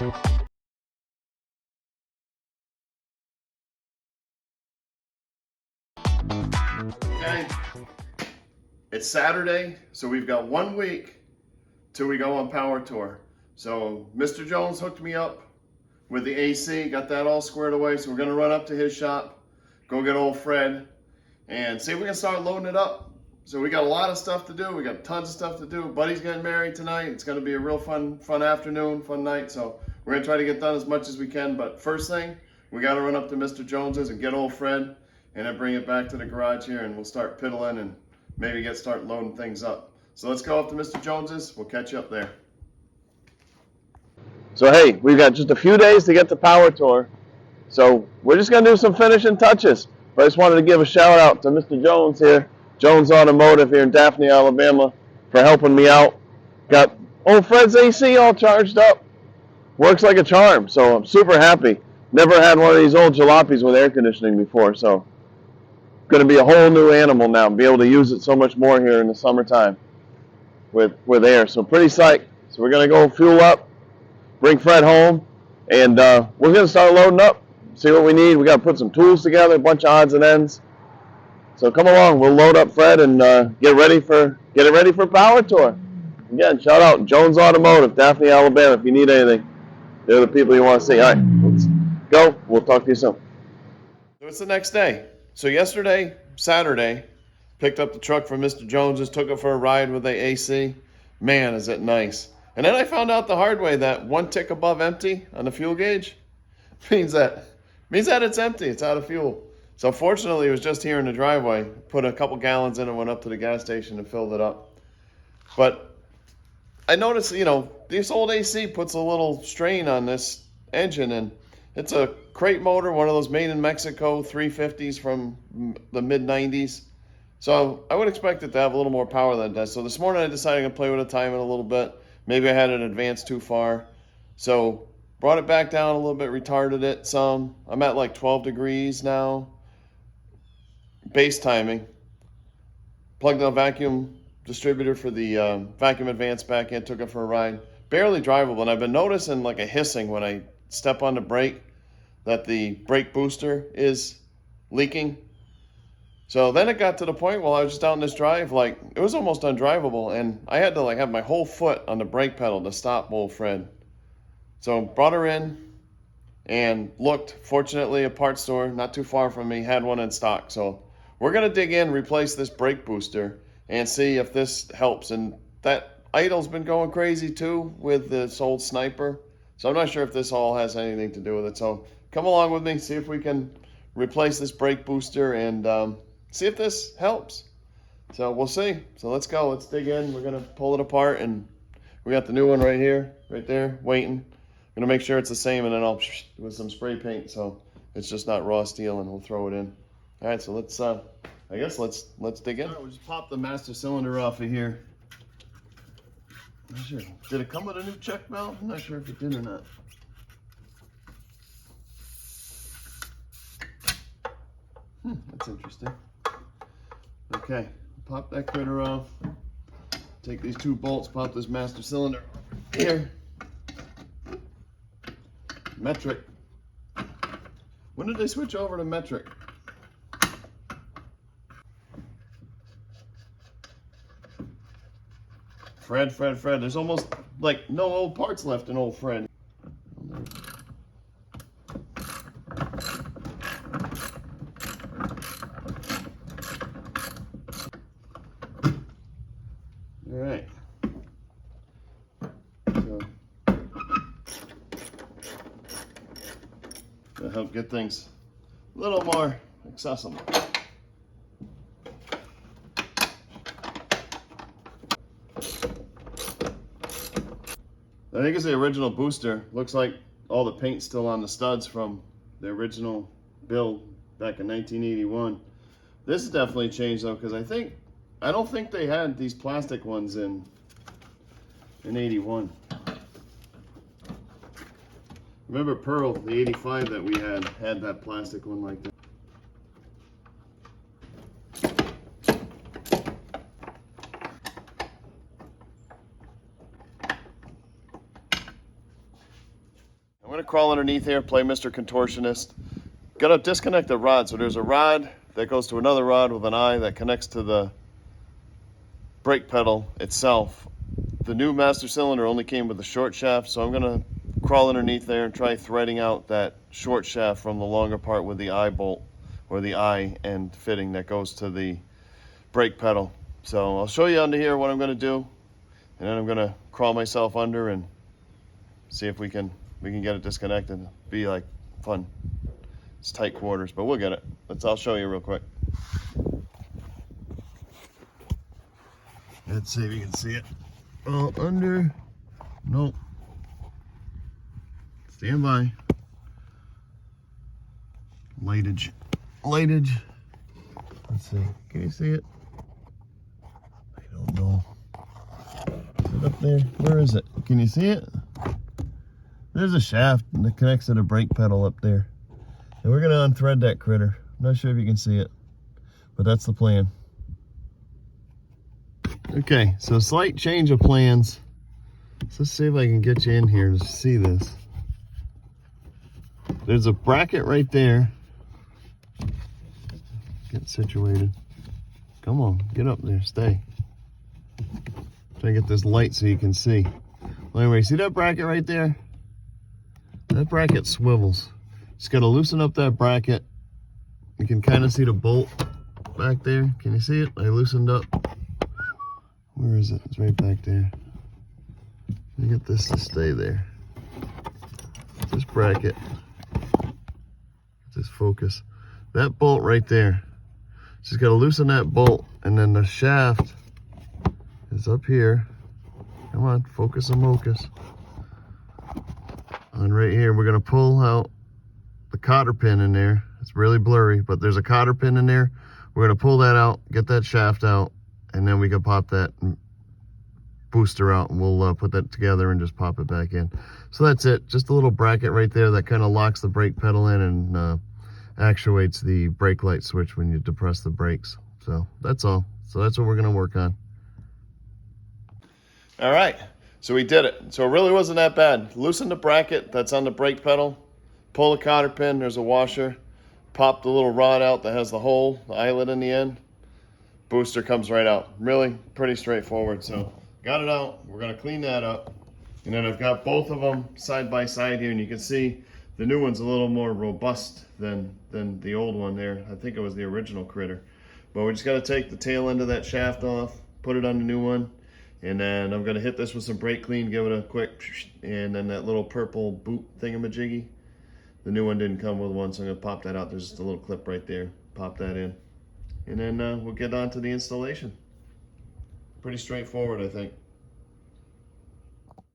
Okay, it's Saturday, so we've got 1 week till we go on power tour. So Mr. Jones hooked me up with the AC, got that all squared away. So we're gonna run up to his shop, go get old Fred, and see if we can start loading it up. So we got a lot of stuff to do. We got tons of stuff to do. Buddy's getting married tonight. It's gonna be a real fun afternoon, fun night. So we're gonna try to get done as much as we can. But first thing, we gotta run up to Mr. Jones's and get old Fred, and then bring it back to the garage here, and we'll start piddling and maybe start loading things up. So let's go up to Mr. Jones's. We'll catch you up there. So hey, we've got just a few days to get the power tour. So we're just gonna do some finishing touches. But I just wanted to give a shout out to Mr. Jones here, Jones Automotive here in Daphne, Alabama, for helping me out. Got old Fred's AC all charged up. Works like a charm, so I'm super happy. Never had one of these old jalopies with air conditioning before, so going to be a whole new animal now. Be able to use it so much more here in the summertime with air. So pretty psyched. So we're going to go fuel up, bring Fred home, and we're going to start loading up, see what we need. We got to put some tools together, a bunch of odds and ends. So come along, we'll load up Fred and get it ready for power tour. Again, shout out Jones Automotive, Daphne, Alabama. If you need anything, they're the people you want to see. All right, let's go. We'll talk to you soon. So it's the next day. So yesterday, Saturday, picked up the truck from Mr. Jones's, took it for a ride with the AC. Man, is it nice. And then I found out the hard way that 1 tick above empty on the fuel gauge means that it's empty. It's out of fuel. So fortunately, it was just here in the driveway. Put a couple gallons in and went up to the gas station and filled it up. But I noticed, this old AC puts a little strain on this engine, and it's a crate motor, one of those made in Mexico 350s from the mid-90s. So I would expect it to have a little more power than it does. So this morning I decided to play with the timing a little bit. Maybe I had it advanced too far. So brought it back down a little bit, retarded it some. I'm at like 12 degrees now. Base timing. Plugged the vacuum distributor for the vacuum advance back in, took it for a ride. Barely drivable, and I've been noticing like a hissing when I step on the brake, that the brake booster is leaking. So then it got to the point while I was just out in this drive, like it was almost undrivable, and I had to like have my whole foot on the brake pedal to stop old Fred. So brought her in and looked. Fortunately, a parts store not too far from me had one in stock. So we're gonna dig in, replace this brake booster, and see if this helps. And that idle's been going crazy too with this old Sniper. So I'm not sure if this all has anything to do with it. So come along with me, see if we can replace this brake booster and see if this helps. So we'll see. So let's go. Let's dig in. We're going to pull it apart, and we got the new one right here, right there, waiting. I'm going to make sure it's the same, and then I'll with some spray paint so it's just not raw steel, and we'll throw it in. All right, so let's let's dig in. All right, we'll just pop the master cylinder off of here. Not sure. Did it come with a new check valve? I'm not sure if it did or not. That's interesting. Okay, pop that critter off. Take these 2 bolts, pop this master cylinder here. Metric. When did they switch over to metric? Fred. There's almost like no old parts left in old Fred. All right. So that'll help get things a little more accessible. I think it's the original booster. Looks like all the paint's still on the studs from the original build back in 1981. This has definitely changed though, because I don't think they had these plastic ones in 81. Remember Pearl, the 85 that we had that plastic one like that. going to crawl underneath here, play Mr. Contortionist. Got to disconnect the rod. So there's a rod that goes to another rod with an eye that connects to the brake pedal itself. The new master cylinder only came with a short shaft, so I'm going to crawl underneath there and try threading out that short shaft from the longer part with the eye bolt or the eye end fitting that goes to the brake pedal. So I'll show you under here what I'm going to do, and then I'm going to crawl myself under and see if we can get it disconnected. It'll be like fun. It's tight quarters, but we'll get it. I'll show you real quick. Let's see if you can see it. Oh, under. Nope. Stand by. Lightage. Lightage. Let's see. Can you see it? I don't know. Is it up there? Where is it? Can you see it? There's a shaft that connects to the brake pedal up there. And we're going to unthread that critter. I'm not sure if you can see it, but that's the plan. Okay, so slight change of plans. So let's see if I can get you in here to see this. There's a bracket right there. Get situated. Come on, get up there, stay. Try to get this light so you can see. Well, anyway, see that bracket right there? That bracket swivels. Just got to loosen up that bracket. You can kind of see the bolt back there. Can you see it? I loosened up. Where is it? It's right back there. Let me get this to stay there. This bracket. Just focus. That bolt right there. Just got to loosen that bolt, and then the shaft is up here. Come on, focus and mocus. And right here, we're going to pull out the cotter pin in there. It's really blurry, but there's a cotter pin in there. We're going to pull that out, get that shaft out, and then we can pop that booster out, and we'll put that together and just pop it back in. So that's it. Just a little bracket right there that kind of locks the brake pedal in and actuates the brake light switch when you depress the brakes. So that's all. So that's what we're going to work on. All right. So we did it. So it really wasn't that bad. Loosen the bracket that's on the brake pedal. Pull the cotter pin. There's a washer. Pop the little rod out that has the hole, the eyelet in the end. Booster comes right out. Really pretty straightforward. So got it out. We're going to clean that up. And then I've got both of them side by side here. And you can see the new one's a little more robust than the old one there. I think it was the original critter. But we just got to take the tail end of that shaft off, put it on the new one. And then I'm going to hit this with some brake clean, give it a quick, and then that little purple boot thingamajiggy. The new one didn't come with one, so I'm going to pop that out. There's just a little clip right there. Pop that in. And then we'll get on to the installation. Pretty straightforward, I think.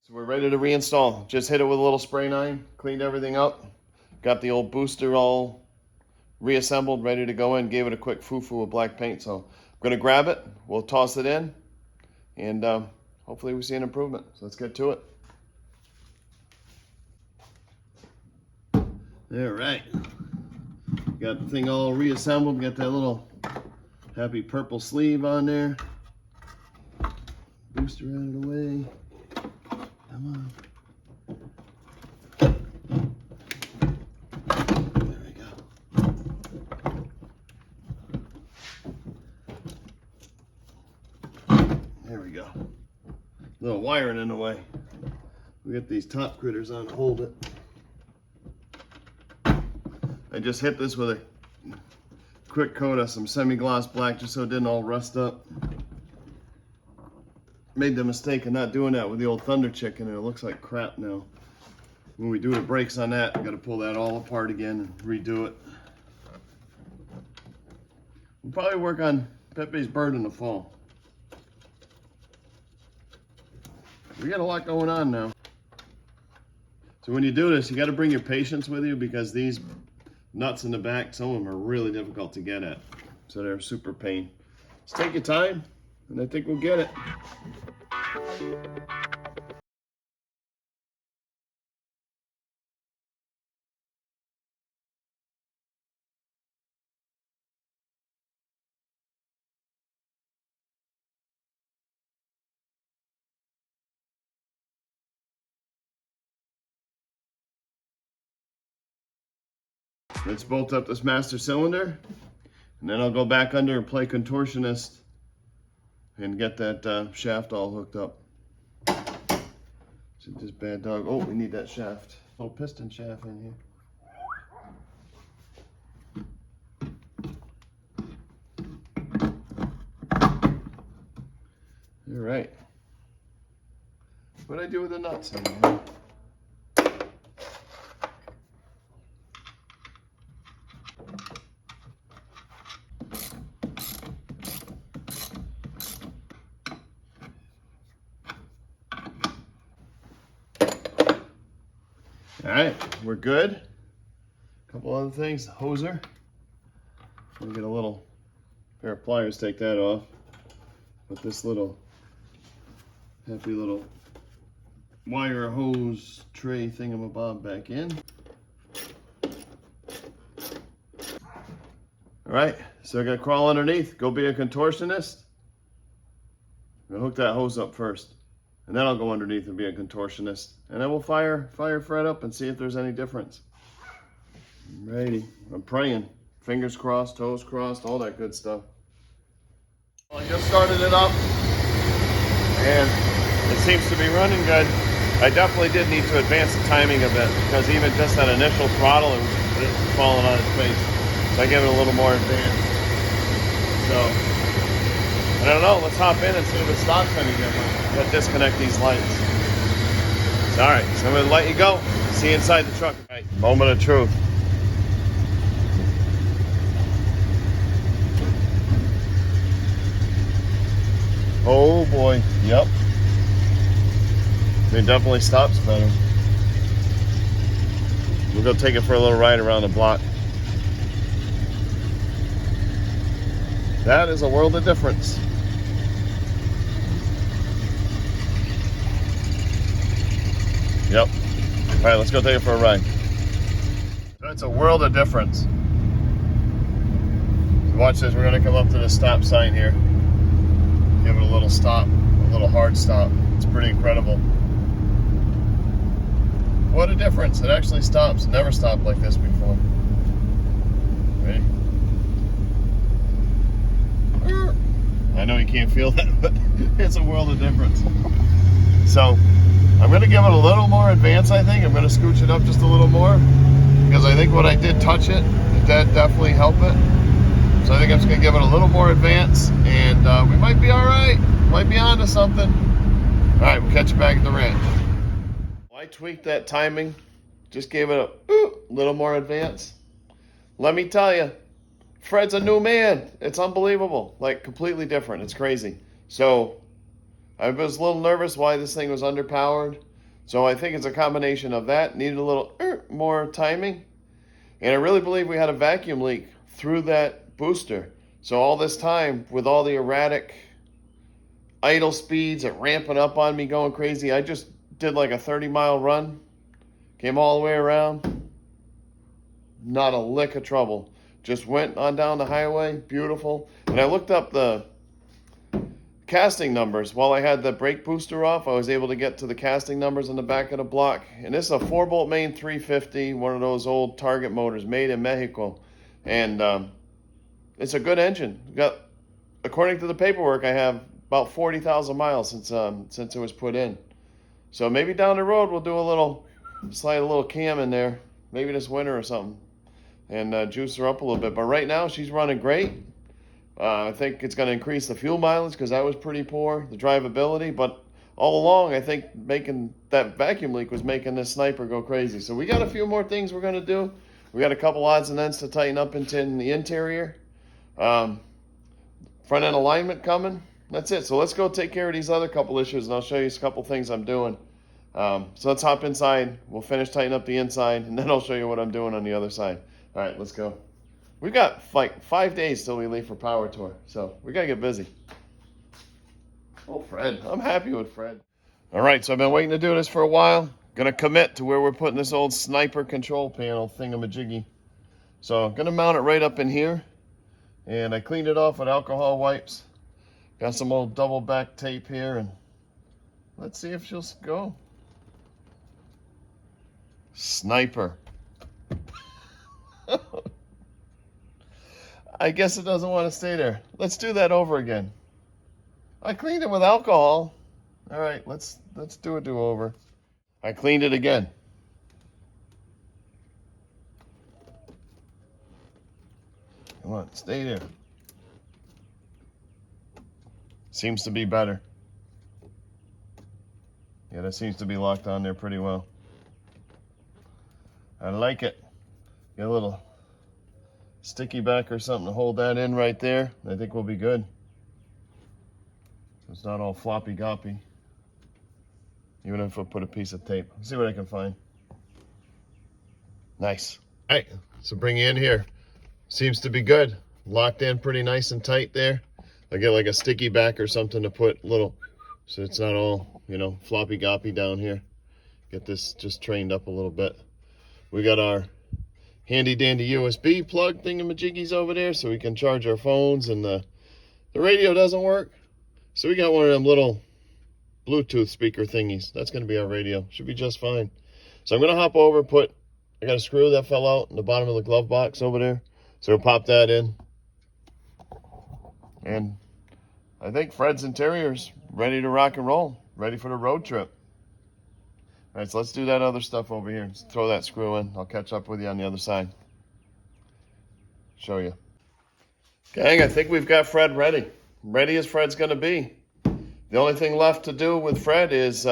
So we're ready to reinstall. Just hit it with a little spray iron, cleaned everything up. Got the old booster all reassembled, ready to go in. Gave it a quick foo-foo of black paint. So I'm going to grab it. We'll toss it in. And hopefully we see an improvement. So let's get to it. All right. Got the thing all reassembled. Got that little happy purple sleeve on there. Booster out of the way. Come on. There we go. There we go. Little wiring in the way. We got these top critters on to hold it. I just hit this with a quick coat of some semi-gloss black just so it didn't all rust up. Made the mistake of not doing that with the old Thunder Chicken, and it looks like crap now. When we do the brakes on that, we got to pull that all apart again and redo it. We'll probably work on Pepe's bird in the fall. We got a lot going on now. So when you do this, you got to bring your patience with you, because these nuts in the back, some of them are really difficult to get at. So they're super pain. Just take your time, and I think we'll get it. Let's bolt up this master cylinder, and then I'll go back under and play contortionist and get that shaft all hooked up. So this bad dog. Oh, we need that shaft. Little piston shaft in here. All right. What'd I do with the nuts in here? All right, we're good. A couple other things, the hoser. We'll get a little pair of pliers, take that off. Put this little happy little wire hose tray thingamabob back in. All right, so I gotta crawl underneath, go be a contortionist. I'm gonna hook that hose up first, and then I'll go underneath and be a contortionist. And then we'll fire Fred up and see if there's any difference. Alrighty, I'm praying. Fingers crossed, toes crossed, all that good stuff. Well, I just started it up, and it seems to be running good. I definitely did need to advance the timing a bit, because even just that initial throttle, it was falling on its face. So I gave it a little more advance. So, I don't know, let's hop in and see if it stops any different. Gotta disconnect these lights. All right, so I'm gonna let you go. See you inside the truck. All right, moment of truth. Oh boy, yep. It definitely stops better. We'll go take it for a little ride around the block. That is a world of difference. Yep. All right, let's go take it for a ride. That's a world of difference. Watch this, we're gonna come up to the stop sign here. Give it a little stop, a little hard stop. It's pretty incredible. What a difference, it actually stops. Never stopped like this before. Ready? I know you can't feel that, but it's a world of difference. So, I'm going to give it a little more advance, I think. I'm going to scooch it up just a little more, because I think when I did touch it, that definitely helped it. So I think I'm just going to give it a little more advance, and we might be all right. Might be onto something. All right, we'll catch you back at the ranch. I tweaked that timing, just gave it a little more advance. Let me tell you, Fred's a new man. It's unbelievable, like completely different. It's crazy. So I was a little nervous why this thing was underpowered. So I think it's a combination of that. Needed a little more timing. And I really believe we had a vacuum leak through that booster. So all this time, with all the erratic idle speeds, it ramping up on me, going crazy, I just did like a 30-mile run. Came all the way around. Not a lick of trouble. Just went on down the highway. Beautiful. And I looked up the casting numbers. While I had the brake booster off, I was able to get to the casting numbers in the back of the block. And this is a 4-bolt main 350, one of those old Target motors made in Mexico. And it's a good engine. Got, according to the paperwork, I have about 40,000 miles since it was put in. So maybe down the road we'll do a little, slide a little cam in there, maybe this winter or something, and juice her up a little bit. But right now she's running great. I think it's going to increase the fuel mileage because that was pretty poor, the drivability. But all along, I think making that vacuum leak was making this sniper go crazy. So we got a few more things we're going to do. We got a couple odds and ends to tighten up in the interior. Front end alignment coming. That's it. So let's go take care of these other couple issues, and I'll show you a couple things I'm doing. So let's hop inside. We'll finish tightening up the inside, and then I'll show you what I'm doing on the other side. All right, let's go. We've got like 5 days till we leave for Power Tour, so we got to get busy. Oh, Fred. I'm happy with Fred. All right, so I've been waiting to do this for a while. Going to commit to where we're putting this old sniper control panel thingamajiggy. So I'm going to mount it right up in here. And I cleaned it off with alcohol wipes. Got some old double back tape here, and let's see if she'll go. Sniper. I guess it doesn't want to stay there. Let's do that over again. I cleaned it with alcohol. All right, let's do a do-over. I cleaned it again. Come on, stay there. Seems to be better. Yeah, that seems to be locked on there pretty well. I like it. Get a little sticky back or something to hold that in right there. I think we'll be good. So it's not all floppy goppy. Even if I put a piece of tape. Let's see what I can find. Nice. All right, so bring you in here. Seems to be good. Locked in pretty nice and tight there. I get like a sticky back or something to put little, so it's not all, you know, floppy goppy down here. Get this just trained up a little bit. We got our handy dandy USB plug thingamajiggies over there so we can charge our phones, and the radio doesn't work. So we got one of them little Bluetooth speaker thingies. That's going to be our radio. Should be just fine. So I'm going to hop over, I got a screw that fell out in the bottom of the glove box over there. So we'll pop that in. And I think Fred's interior's ready to rock and roll. Ready for the road trip. All right, so let's do that other stuff over here. Just throw that screw in. I'll catch up with you on the other side. Show you. Gang, I think we've got Fred ready. Ready as Fred's going to be. The only thing left to do with Fred is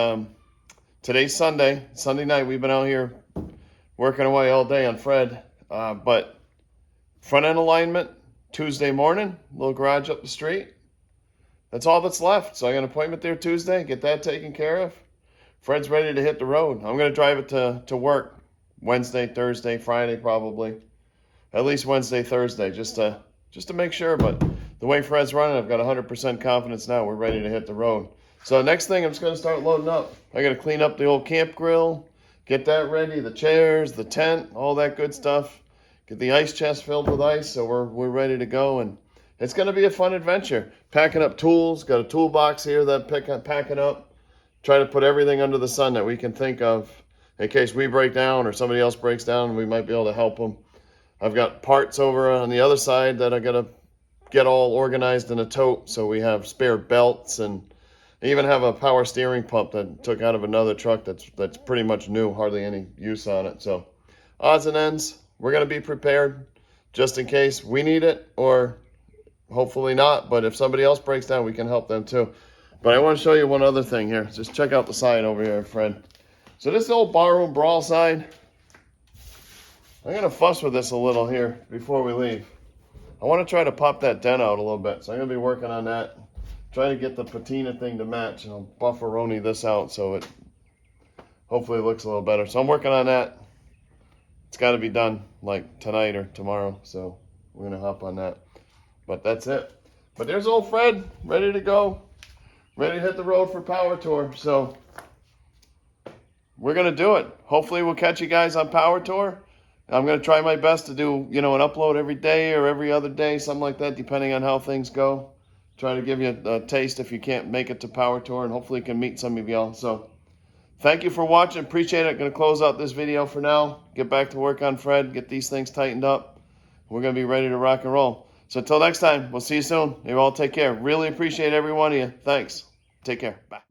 today's Sunday. Sunday night, we've been out here working away all day on Fred. But front end alignment, Tuesday morning, little garage up the street. That's all that's left. So I got an appointment there Tuesday, get that taken care of. Fred's ready to hit the road. I'm going to drive it to work Wednesday, Thursday, Friday probably. At least Wednesday, Thursday, just to make sure. But the way Fred's running, I've got 100% confidence now we're ready to hit the road. So next thing, I'm just going to start loading up. I got to clean up the old camp grill, get that ready, the chairs, the tent, all that good stuff. Get the ice chest filled with ice so we're ready to go. And it's going to be a fun adventure. Packing up tools, got a toolbox here that packing up. Try to put everything under the sun that we can think of in case we break down or somebody else breaks down and we might be able to help them. I've got parts over on the other side that I got to get all organized in a tote so we have spare belts, and I even have a power steering pump that took out of another truck that's pretty much new, hardly any use on it. So odds and ends, we're going to be prepared just in case we need it, or hopefully not, but if somebody else breaks down, we can help them too. But I want to show you one other thing here. Just check out the side over here, Fred. So this old barroom brawl side, I'm going to fuss with this a little here before we leave. I want to try to pop that dent out a little bit. So I'm going to be working on that. Try to get the patina thing to match. And I'll bufferoni this out so it hopefully looks a little better. So I'm working on that. It's got to be done like tonight or tomorrow. So we're going to hop on that. But that's it. But there's old Fred, ready to go. Ready to hit the road for Power Tour. So we're going to do it. Hopefully we'll catch you guys on Power Tour. I'm going to try my best to do, an upload every day or every other day, something like that, depending on how things go. Try to give you a taste if you can't make it to Power Tour, and hopefully you can meet some of y'all. So thank you for watching. Appreciate it. Going to close out this video for now. Get back to work on Fred. Get these things tightened up. We're going to be ready to rock and roll. So until next time, we'll see you soon. You all take care. Really appreciate every one of you. Thanks. Take care. Bye.